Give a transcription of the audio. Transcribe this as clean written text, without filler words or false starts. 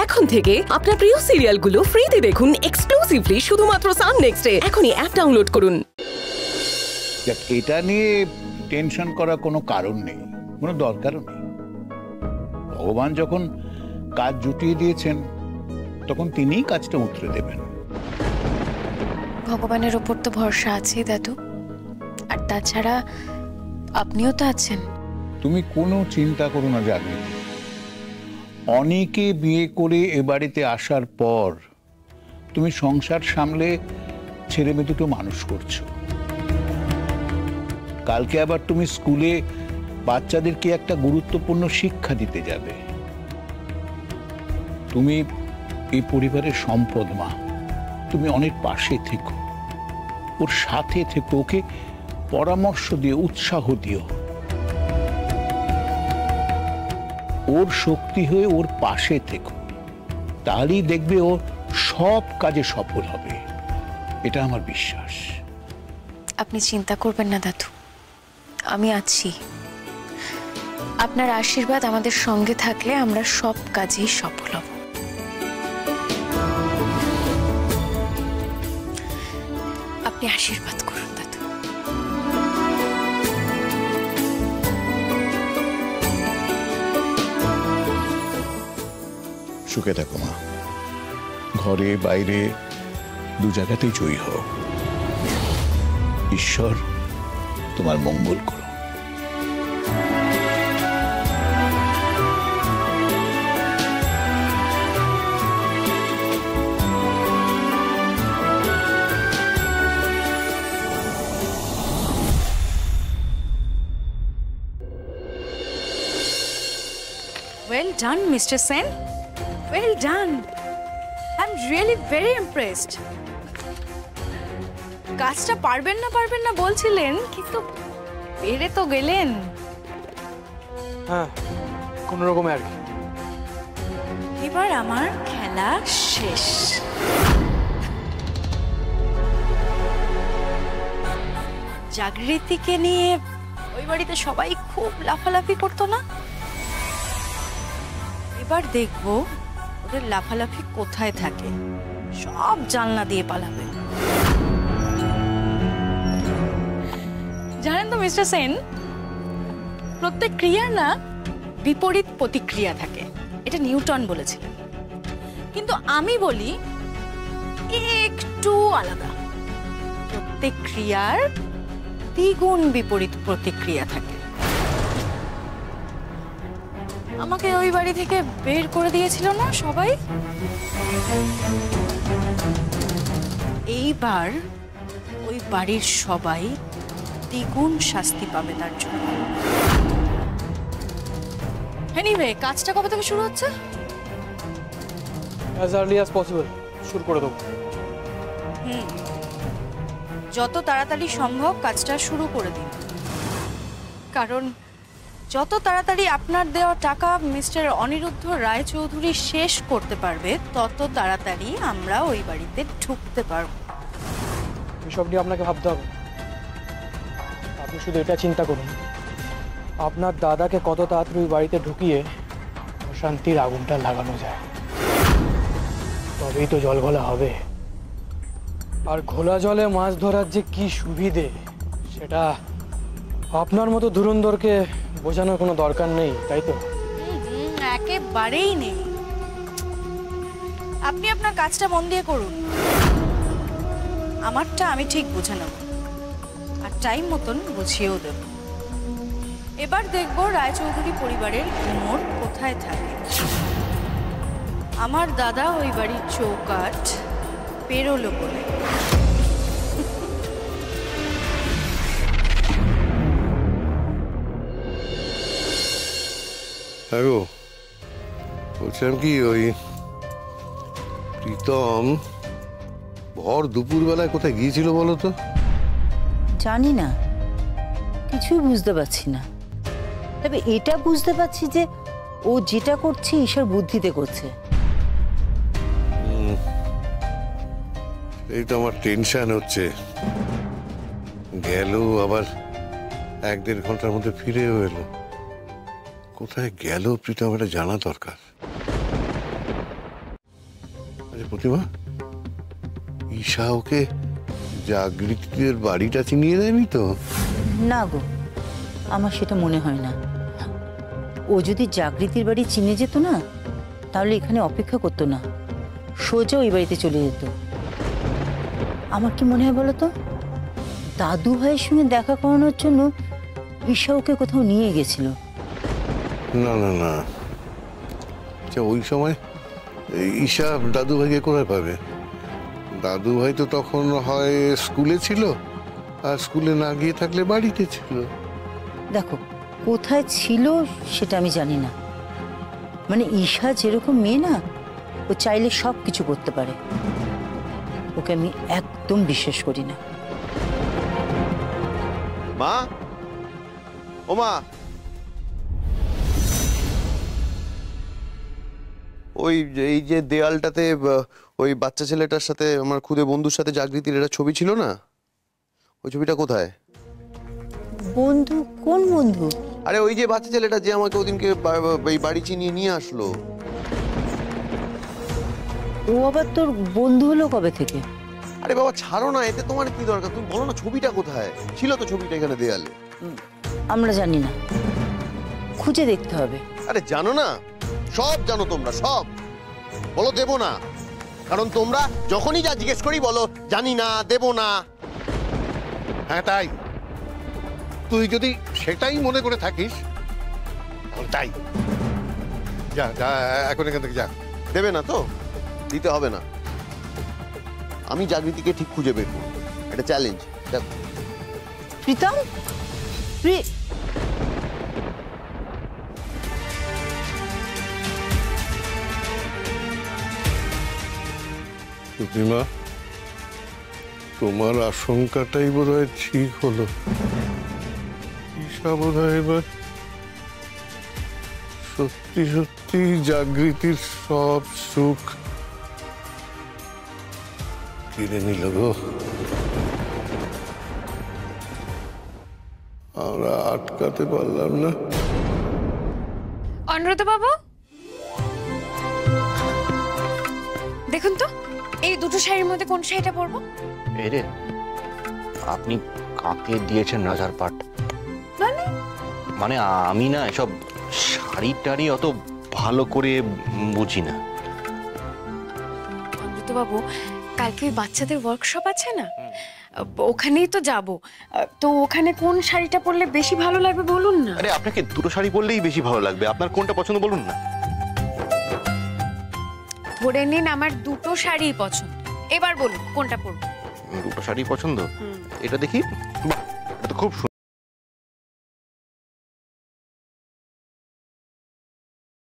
এখন থেকে আপনার প্রিয় সিরিয়ালগুলো ফ্রিতে দেখুন এক্সক্লুসিভলি শুধুমাত্র সান নেক্সটে। এখনই অ্যাপ ডাউনলোড করুন। এটা নিয়ে টেনশন করার কোনো কারণ নেই, কোনো দরকারও নেই। ভগবান যখন কাজ জুটিয়ে দিয়েছেন তখন তিনিই কাজটা উতরে দেবেন। ভগবানের উপর তো ভরসা আছেই দাদু, আর তাছাড়া আপনিও তো আছেন। তুমি কোনো চিন্তা করো না জাগৃতি। অনেকে বিয়ে করে এ বাড়িতে আসার পর তুমি সংসার সামলে ছেলে মেয়ে দুটো মানুষ করছো। কালকে আবার তুমি স্কুলে বাচ্চাদেরকে একটা গুরুত্বপূর্ণ শিক্ষা দিতে যাবে। তুমি এই পরিবারের সম্পদ মা, তুমি অনেক পাশে থেকো, ওর সাথে থেকো, ওকে পরামর্শ দিও, উৎসাহ দিও। ওর শক্তি হয়ে ওর পাশে থেকো, তাহলেই দেখবে ও সব কাজে সফল হবে, এটা আমার বিশ্বাস। আপনি চিন্তা করবেন না দাদু, আমি আছি। আপনার আশীর্বাদ আমাদের সঙ্গে থাকলে আমরা সব কাজেই সফল হব। আপনি আশীর্বাদ করুন দাদু। সুখে থাকো মা, ঘরে বাইরে দু জায়গাতেই জয়ী হও। ঈশ্বর তোমার মঙ্গল করো। Well done, Mr. Sen. Well done. I'm really very impressed. কাজটা পারবেন না বলছিলেন, কিন্তু পেরে তো গেলেন। হ্যাঁ, কোনো রকমে আর কি। এবার আমার খেলা শেষ। জাগৃতিকে নিয়ে ওই বাড়িতে সবাই খুব লাফালাফি করতো না? এবার দেখবো ওদের লাফালাফি কোথায় থাকে, সব জানলা দিয়ে পালাবে। জানেন তো মিস্টার সেন, প্রত্যেক ক্রিয়ার না বিপরীত প্রতিক্রিয়া থাকে, এটা নিউটন বলেছিলেন। কিন্তু আমি বলি একটু আলাদা, প্রত্যেক ক্রিয়ার দ্বিগুণ বিপরীত প্রতিক্রিয়া থাকে। আমাকে ওই বাড়ি থেকে বের করে দিয়েছিল না সবাই, এইবার ওই বাড়ির সবাই দ্বিগুণ শাস্তি পাবে তার জন্য। এনিওয়ে, কাজটা কবে থেকে শুরু হচ্ছে? অ্যাজ আর্লি অ্যাজ পসিবল শুরু করে দেবো। যত তাড়াতাড়ি সম্ভব কাজটা শুরু করে দিন, কারণ যত তাড়াতাড়ি আপনার দেওয়া টাকা মিস্টার অনিরুদ্ধ রায়চৌধুরী শেষ করতে পারবে, তত তাড়াতাড়ি আমরা ওই বাড়িতে ঢুকতে পারবো। এসব নিয়ে আপনাকে ভাবতে হবে। আপনি শুধু এটা চিন্তা করুন, আপনার দাদাকে কত তাড়াতাড়ি ওই বাড়িতে ঢুকিয়ে অশান্তির আগুনটা লাগানো যায়, তবেই তো জল ঘোলা হবে। আর ঘোলা জলে মাছ ধরার যে কি সুবিধে, সেটা আপনার মতো ধুরন্ধরকে বোঝানোর কোনো দরকার নেই, তাই তো? একেবারেই নেই। আপনি আপনার কাজটা মন দিয়ে করুন, আমারটা আমি ঠিক বুঝে নেব, আর টাইম মতন বুঝিয়েও দেব। এবার দেখব রায়চৌধুরী পরিবারের গুমর কোথায় থাকে। আমার দাদা ওই বাড়ির চৌকাঠ পেরোলো বলে। হ্যাঁ গো, বলছিলাম কি, ওই প্রীতম ভর দুপুরবেলায় কোথায় গিয়েছিল বলো তো? জানি না, কিছুই বুঝতে পারছি না। তবে এটা বুঝতে পারছি যে ও যেটা করছে ঈশ্বর বুদ্ধিতে করছে। এই তো আমার টেনশন হচ্ছে, গেল আবার 1-1.5 ঘন্টার মধ্যে ফিরেও এলো। কোথায় গেল প্রীতম, এটা জানা দরকার। আরে প্রতিমা, ঈশা ওকে জাগৃতির বাড়িটা চিনিয়ে দেয়নি তো? না গো, আমার সেটা মনে হয় না। ও যদি জাগৃতির বাড়ি চিনে যেত না, তাহলে এখানে অপেক্ষা করতো না, সোজা ওই বাড়িতে চলে যেত। আমার কি মনে হয় বলো তো, দাদু ভাইয়ের সঙ্গে দেখা করানোর জন্য ঈশা ওকে কোথাও নিয়ে গেছিল। না না না, আচ্ছা ওই সময় ঈশা দাদু ভাইকে কোথায় পাবে? দাদু ভাই তো তখন হয় স্কুলে ছিল, আর স্কুলে না গিয়ে থাকলে বাড়িতে ছিল। দেখো, কোথায় ছিল সেটা আমি জানি না, মানে ঈশা যেরকম মেয়ে না, ও চাইলে সব কিছু করতে পারে। ওকে আমি একদম বিশ্বাস করি না। মা, ও মা, এই যে দেয়ালটাতে ওই বাচ্চা ছেলেটার সাথে আমার খুদে বন্ধুর সাথে জাগৃতির একটা ছবি ছিল না, ওই ছবিটা কোথায়? বন্ধু? কোন বন্ধু? আরে ওই যে বাচ্চা ছেলেটা যে আমাকে ওদিনকে এই বাড়ি চিনিয়ে নিয়ে আসলো। ও আবার তোর বন্ধু হলো কবে থেকে? আরে বাবা ছাড়ো না, এতে তোমার কি দরকার? তুমি বলো না ছবিটা কোথায় ছিল? তো ছবিটা এখানে দেয়ালে। আমরা জানি না, খুঁজে দেখতে হবে। আরে জানো না, সব জানো তোমরা, সব বলো দেবো না, কারণ তোমরা যখনই যা জিজ্ঞেস করি বলো জানি না, দেবো না। হ্যাঁ তাই, তুই যদি সেটাই মনে করে থাকিস তাহলে তাই। যা যা, এখন এখান থেকে যা। দেবে না তো? দিতে হবে না, আমি জাগৃতিকে ঠিক খুঁজে বের করবো। এটা চ্যালেঞ্জ। দেখো প্রীতম, প্রতিমা, তোমার আশঙ্কাটাই বোধহয় ঠিক হলো। ঈশা বোধহয় এবার সত্যি সত্যি জাগৃতির সব সুখ কেড়ে নিল গো। আমরা আটকাতে পারলাম না। অনুরুদ্ধ বাবু, দেখুন তো এই দুটো শাড়ির মধ্যে কোন শাড়িটা পরবো? এরে, আপনি কাকে দিয়েছেন রাজার পাট? মানে আমি না এসব শাড়ি টাড়ি অত ভালো করে বুঝি না। অনুরুদ্ধ বাবু, কালকে ওই বাচ্চাদের ওয়ার্কশপ আছে না, ওখানেই তো যাব। তো ওখানে কোন শাড়িটা পরলে বেশি ভালো লাগবে বলুন না। আরে আপনাকে দুটো শাড়ি পরলেই বেশি ভালো লাগবে, আপনার কোনটা পছন্দ বলুন না। ধরে নিন আমার দুটো শাড়ি পছন্দ, এবার বলুন কোনটা পরবো। দুটো শাড়ি পছন্দ? এটা দেখি, বাহ, এটা তো খুব সুন্দর।